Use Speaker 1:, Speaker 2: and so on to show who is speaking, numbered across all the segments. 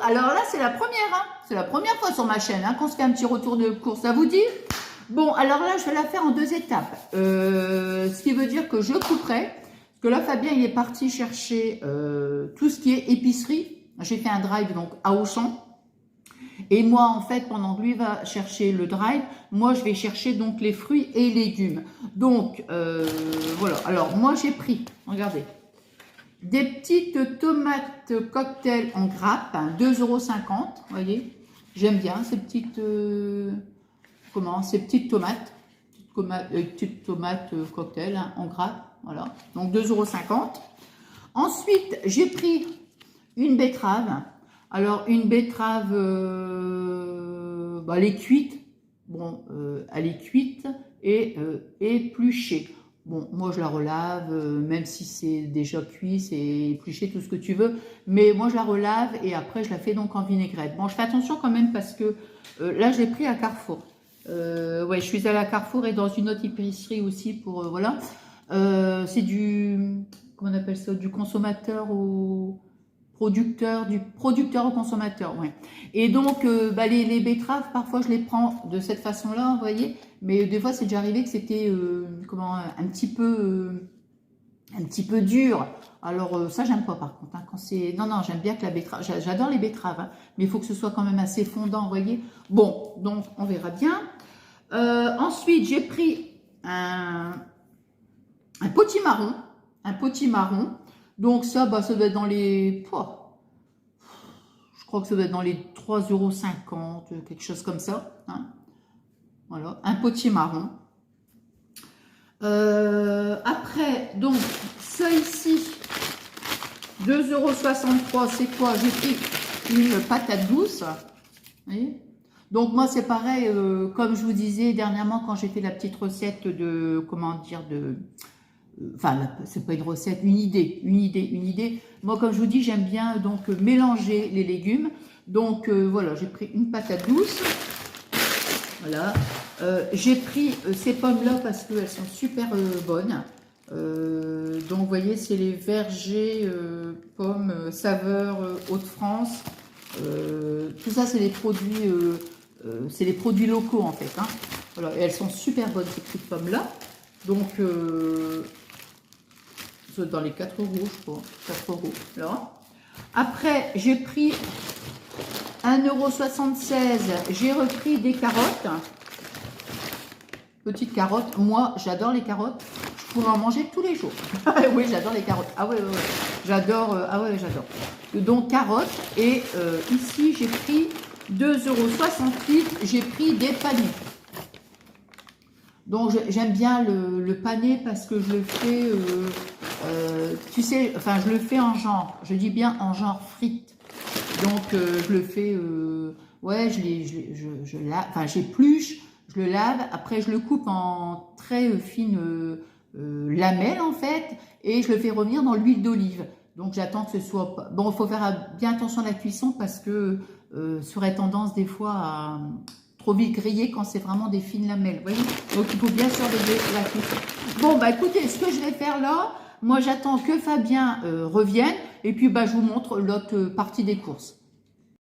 Speaker 1: alors là, c'est la première, hein. C'est la première fois sur ma chaîne, hein, qu'on se fait un petit retour de course, ça vous dit? Bon, alors là, je vais la faire en 2 étapes. Ce qui veut dire que je couperai. Parce que là, Fabien, il est parti chercher tout ce qui est épicerie. J'ai fait un drive donc à Auchan. Et moi, en fait, pendant que lui va chercher le drive, moi, je vais chercher donc les fruits et légumes. Donc, voilà. Alors, moi, j'ai pris, regardez, des petites tomates cocktail en grappe, hein, 2,50 €, vous voyez. J'aime bien ces petites, ces petites tomates. Petites tomates cocktail, hein, en grappe, voilà. Donc, 2,50 €. Ensuite, j'ai pris une betterave. Alors, une betterave, elle est cuite. Bon, elle est cuite et épluchée. Bon, moi, je la relave, même si c'est déjà cuit, c'est épluché, tout ce que tu veux. Mais moi, je la relave et après, je la fais donc en vinaigrette. Bon, je fais attention quand même parce que là, je l'ai pris à Carrefour. Ouais, je suis allée à Carrefour et dans une autre épicerie aussi pour, voilà. C'est du, comment on appelle ça, du consommateur au producteur, du producteur au consommateur, ouais. Et donc, les betteraves, parfois, je les prends de cette façon-là, vous voyez. Mais des fois, c'est déjà arrivé que c'était, un petit peu dur. Alors, ça, j'aime pas, par contre. Hein, quand c'est, non, j'aime bien que la betterave, j'adore les betteraves, hein, mais il faut que ce soit quand même assez fondant, vous voyez. Bon, donc, on verra bien. Ensuite, j'ai pris un potimarron. Un potimarron. Donc ça, ça doit être dans les... je crois que ça doit être dans les 3,50 €, quelque chose comme ça. Hein. Voilà, un potimarron. Après, donc, ça ici, 2,63 €, c'est quoi? J'ai pris une patate douce. Vous voyez? Donc moi, c'est pareil, comme je vous disais dernièrement, quand j'ai fait la petite recette de, comment dire, de... Enfin, c'est pas une recette, une idée. Moi, comme je vous dis, j'aime bien donc mélanger les légumes. Donc, voilà, j'ai pris une patate douce. Voilà. J'ai pris ces pommes-là parce qu'elles sont super bonnes. Donc, vous voyez, c'est les vergers pommes saveur Hauts-de-France. Tout ça, c'est les produits locaux, en fait. Hein. Voilà, et elles sont super bonnes, ces petites pommes-là. Donc, dans les 4 €, je crois. 4 €. Là. Après, j'ai pris 1,76 €. J'ai repris des carottes. Petites carottes. Moi, j'adore les carottes. Je pourrais en manger tous les jours. Oui, j'adore les carottes. Ah ouais. J'adore. J'adore. Donc, carottes. Et ici, j'ai pris 2,68 €. J'ai pris des panais. Donc, j'aime bien le pané parce que je le fais, tu sais, enfin, je le fais en genre, je dis bien en genre frites. Donc, je le fais, ouais, j'épluche, je le lave, après je le coupe en très fines lamelles, en fait, et je le fais revenir dans l'huile d'olive. Donc, j'attends que ce soit... Bon, il faut faire bien attention à la cuisson parce que ça aurait tendance des fois à... trop vite grillé quand c'est vraiment des fines lamelles, vous voyez. Donc, il faut bien surveiller la cuisson. Bon, écoutez, ce que je vais faire là, moi, j'attends que Fabien revienne. Et puis, je vous montre l'autre partie des courses.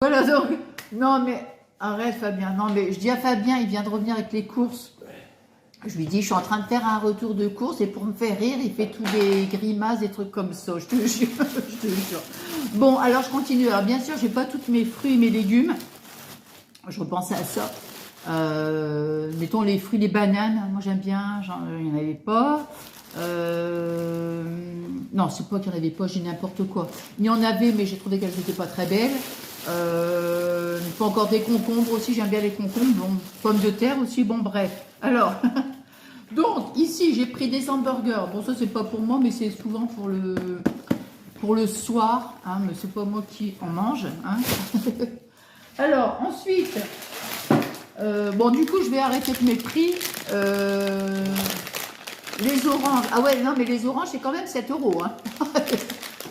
Speaker 1: Voilà, donc, non, mais, arrête, Fabien. Non, mais, je dis à Fabien, il vient de revenir avec les courses. Je lui dis, je suis en train de faire un retour de course. Et pour me faire rire, il fait tous des grimaces, des trucs comme ça. Je te jure, je te jure. Bon, alors, je continue. Alors, bien sûr, j'ai pas tous mes fruits et mes légumes. Je repensais à ça. Mettons les fruits, les bananes, moi j'aime bien, il n'y en avait pas. Non, c'est pas qu'il n'y en avait pas, j'ai n'importe quoi. Il y en avait, mais j'ai trouvé qu'elles n'étaient pas très belles. Il faut encore des concombres aussi, j'aime bien les concombres. Bon, pommes de terre aussi, bon, bref. Alors, donc ici j'ai pris des hamburgers. Bon, ça c'est pas pour moi, mais c'est souvent pour le soir, hein, mais c'est pas moi qui en mange. Hein. Alors, ensuite. Du coup, je vais arrêter avec mes prix. Les oranges. Ah ouais, non, mais les oranges, c'est quand même 7 €. Hein.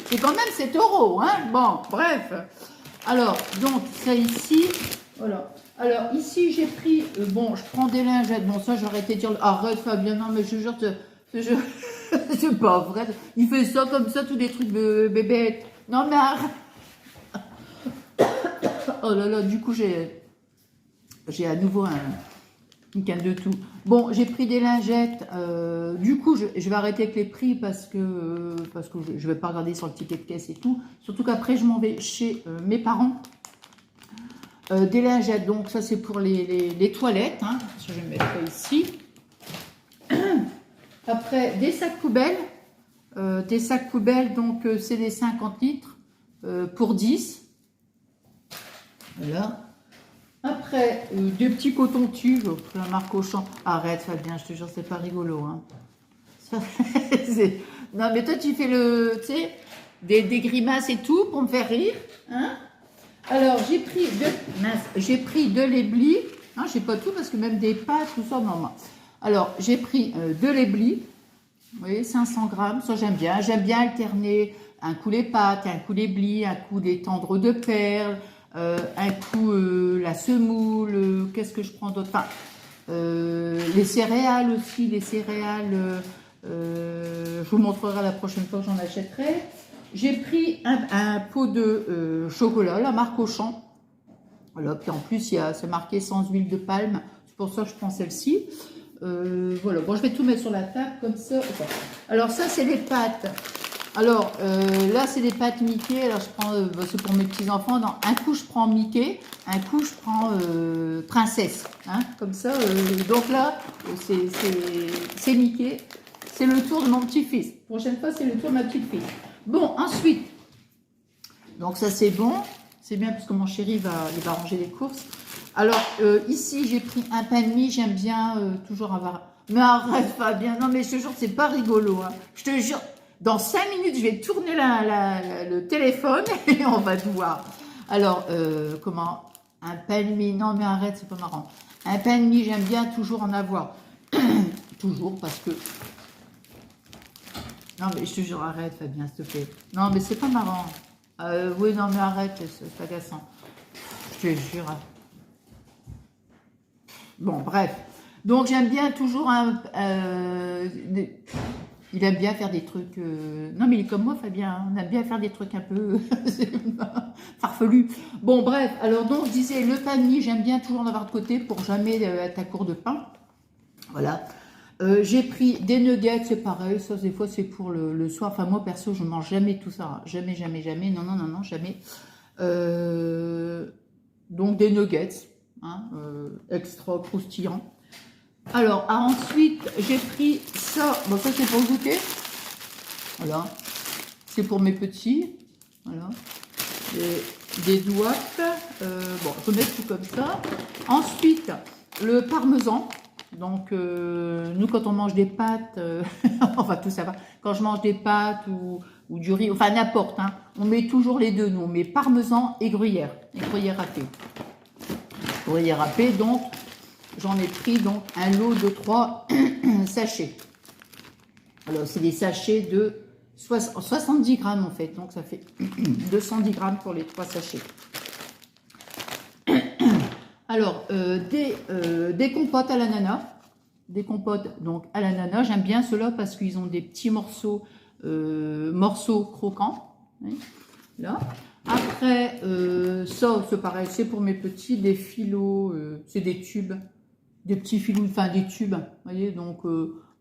Speaker 1: C'est quand même 7 €. Hein. Bon, bref. Alors, donc, ça ici. Voilà. Alors, ici, j'ai pris... je prends des lingettes. Bon, ça, j'aurais été dire... Arrête, Fabien. Non, mais je jure... c'est pas vrai. Il fait ça comme ça, tous des trucs de bébête. Non, mais arrête. Oh là là, du coup, j'ai à nouveau une canne de tout. Bon, j'ai pris des lingettes. Du coup, je vais arrêter avec les prix parce que je vais pas regarder sur le ticket de caisse et tout. Surtout qu'après, je m'en vais chez mes parents. Des lingettes, donc ça, c'est pour les toilettes. Hein. Je vais mettre ça ici. Après, des sacs poubelles. Donc c'est des 50 litres pour 10. Voilà. Après, des petits cotons-tubes, la marque Auchan. Arrête, Fabien, je te jure, c'est pas rigolo. Hein. Non, mais toi, tu fais tu sais, des grimaces et tout pour me faire rire. Hein. Alors, j'ai pris de l'éblis. Hein, je sais pas tout parce que même des pâtes, tout ça, non. Alors, j'ai pris de l'éblis. Vous voyez, 500 grammes, ça j'aime bien. J'aime bien alterner un coup les pâtes, un coup les blis, un coup des tendres de perles, un coup la semoule, qu'est-ce que je prends d'autre? Enfin, les céréales aussi, les céréales, je vous montrerai la prochaine fois que j'en achèterai. J'ai pris un pot de chocolat, la marque Auchan. Voilà, puis en plus, c'est marqué sans huile de palme, c'est pour ça que je prends celle-ci. Voilà, bon, je vais tout mettre sur la table comme ça. Enfin, alors ça, c'est les pâtes. Alors là, c'est des pâtes Mickey. Alors je prends, c'est pour mes petits enfants. Non, un coup je prends Mickey, un coup je prends princesse. Hein, comme ça. Donc là, c'est Mickey. C'est le tour de mon petit-fils. Prochaine fois, c'est le tour de ma petite fille. Bon, ensuite, donc ça c'est bon. C'est bien parce que mon chéri il va ranger les courses. Alors, ici, j'ai pris un pain de mie. J'aime bien toujours avoir... Mais arrête, Fabien. Non, mais je te jure, c'est pas rigolo. Hein. Je te jure, dans 5 minutes, je vais tourner le téléphone et on va te voir. Alors, comment? Un pain de mie. Non, mais arrête, c'est pas marrant. Un pain de mie, j'aime bien toujours en avoir. Toujours, parce que... Non, mais je te jure, arrête, Fabien, s'il te plaît. Non, mais c'est pas marrant. Oui, non, mais arrête, c'est agaçant. Je te jure. Bon, bref. Donc, j'aime bien toujours il aime bien faire des trucs... Non, mais il est comme moi, Fabien. Hein. On aime bien faire des trucs un peu farfelus. Bon, bref. Alors, donc, je disais, le pain de mie, j'aime bien toujours en avoir de côté pour jamais être à court de pain. Voilà. J'ai pris des nuggets, c'est pareil. Ça, des fois, c'est pour le soir. Enfin, moi, perso, je ne mange jamais tout ça. Hein. Jamais, jamais, jamais. Non, non, non, non, jamais. Donc, des nuggets. Hein, extra croustillant. Alors, ensuite, j'ai pris ça. Bon, ça, c'est pour le goûter. Voilà. C'est pour mes petits. Voilà. Des doigts. Bon, je mets tout comme ça. Ensuite, le parmesan. Donc, nous, quand on mange des pâtes, enfin, tout ça va. Quand je mange des pâtes ou du riz, enfin, n'importe, hein, on met toujours les deux. Nous, on met parmesan et gruyère râpée. Gruyère râpée, donc, j'en ai pris donc un lot de 3 sachets. Alors, c'est des sachets de 70 grammes, en fait. Donc, ça fait 210 grammes pour les 3 sachets. Alors, des compotes à l'ananas. Des compotes donc à l'ananas. J'aime bien ceux-là parce qu'ils ont des petits morceaux croquants. Oui, là. Après, ça, c'est pareil, c'est pour mes petits, des filots, c'est des tubes. Des petits filous, enfin des tubes. Vous voyez, donc,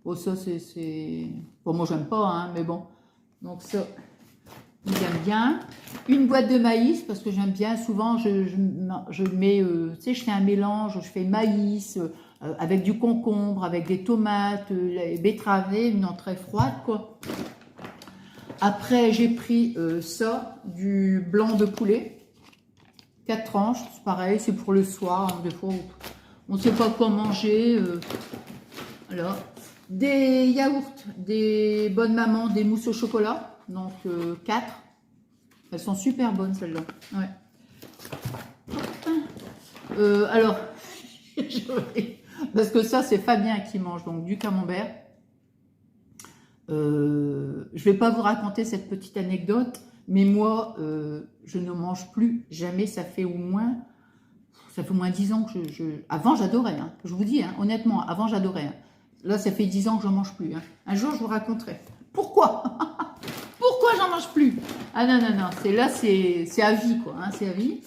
Speaker 1: bon, ça, c'est... Bon, moi, j'aime pas, hein, mais bon. Donc, ça... J'aime bien. Une boîte de maïs, parce que j'aime bien. Souvent, je mets, tu sais, je fais un mélange, je fais maïs avec du concombre, avec des tomates, bettravées, une entrée froide, quoi. Après, j'ai pris ça, du blanc de poulet. 4 tranches, c'est pareil, c'est pour le soir. Hein, des fois, on ne sait pas quoi manger. Voilà. Des yaourts, des bonnes mamans, des mousses au chocolat. Donc, 4. Elles sont super bonnes, celles-là. Ouais. Alors, parce que ça, c'est Fabien qui mange, donc du camembert. Je ne vais pas vous raconter cette petite anecdote, mais moi, je ne mange plus jamais. Ça fait au moins 10 ans que Avant, j'adorais, hein, je vous dis, hein, honnêtement, avant, j'adorais. Hein. Là, ça fait 10 ans que je n'en mange plus. Hein. Un jour, je vous raconterai. Pourquoi? Pourquoi j'en mange plus? Ah non, non, non, c'est à vie, quoi, hein, c'est à vie.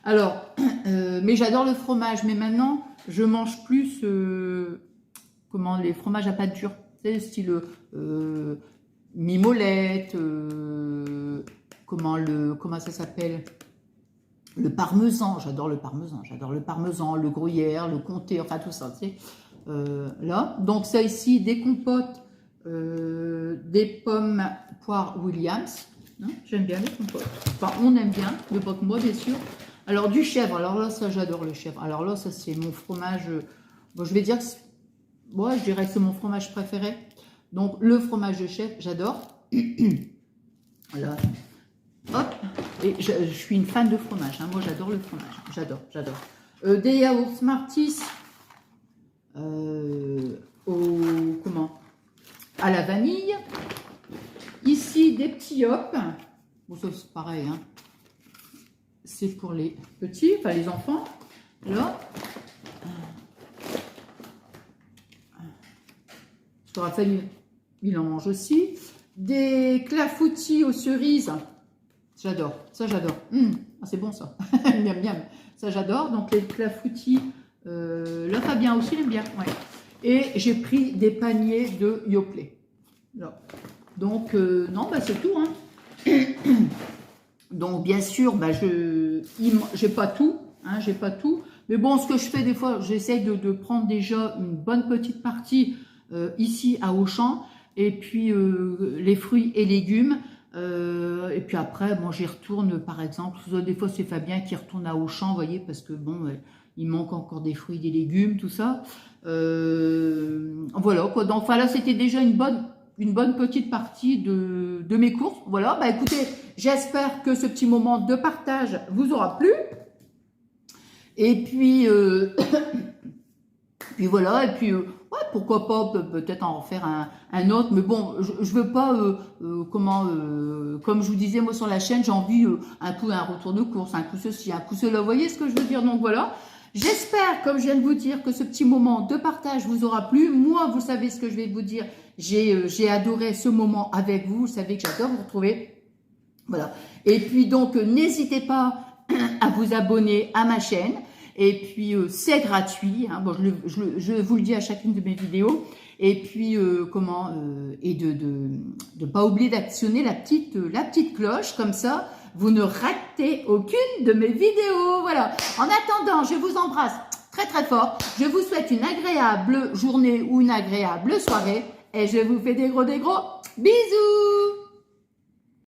Speaker 1: Alors, mais j'adore le fromage. Mais maintenant, je mange plus comment, les fromages à pâte dure. Tu sais, style mimolette, comment ça s'appelle? Le parmesan. J'adore le parmesan. J'adore le parmesan, le gruyère, le comté, enfin tout ça, tu sais. Là, donc ça ici, des compotes, des pommes poires Williams. Hein, j'aime bien les compotes. Enfin, on aime bien, mais pas que moi, bien sûr. Alors, du chèvre. Alors là, ça, j'adore le chèvre. Alors là, ça, c'est mon fromage. Bon, je vais dire que je dirais que c'est mon fromage préféré. Donc, le fromage de chèvre, j'adore. Voilà. Hop. Et je suis une fan de fromage. Hein. Moi, j'adore le fromage. J'adore, j'adore. Des yaourts Smarties. À la vanille. Ici, des petits hop. Bon, ça, c'est pareil. Hein. C'est pour les petits, enfin les enfants. Là. Parce que Raphaël, il en mange aussi. Des clafoutis aux cerises. J'adore. Ça, j'adore. Ah, c'est bon, ça. Miam, miam. Ça, j'adore. Donc, les clafoutis. Là, Fabien aussi, il aime bien. Ouais. Et j'ai pris des paniers de Yoplait. Là. Donc, non, bah, c'est tout. Hein. Donc, bien sûr, bah, j'ai pas tout. Hein, j'ai pas tout. Mais bon, ce que je fais des fois, j'essaie de prendre déjà une bonne petite partie ici à Auchan. Et puis, les fruits et légumes. Et puis après, bon, j'y retourne, par exemple. Des fois, c'est Fabien qui retourne à Auchan, vous voyez, parce que bon, il manque encore des fruits, des légumes, tout ça. Voilà, quoi. Donc, enfin, là, c'était déjà une bonne petite partie de mes courses. Voilà, bah écoutez, j'espère que ce petit moment de partage vous aura plu. Et puis, puis voilà, et puis, ouais, pourquoi pas peut-être en refaire un autre. Mais bon, je veux pas, comme je vous disais, moi sur la chaîne, j'ai envie un coup un retour de course, un coup ceci, un coup cela. Vous voyez ce que je veux dire? Donc voilà. J'espère, comme je viens de vous dire, que ce petit moment de partage vous aura plu. Moi, vous savez ce que je vais vous dire. J'ai adoré ce moment avec vous. Vous savez que j'adore vous retrouver. Voilà. Et puis donc, n'hésitez pas à vous abonner à ma chaîne. Et puis, c'est gratuit. Hein. Bon, je vous le dis à chacune de mes vidéos. Et puis, et de pas oublier d'actionner la petite cloche. Comme ça, vous ne ratez aucune de mes vidéos. Voilà. En attendant, je vous embrasse très très fort. Je vous souhaite une agréable journée ou une agréable soirée. Et je vous fais des gros bisous.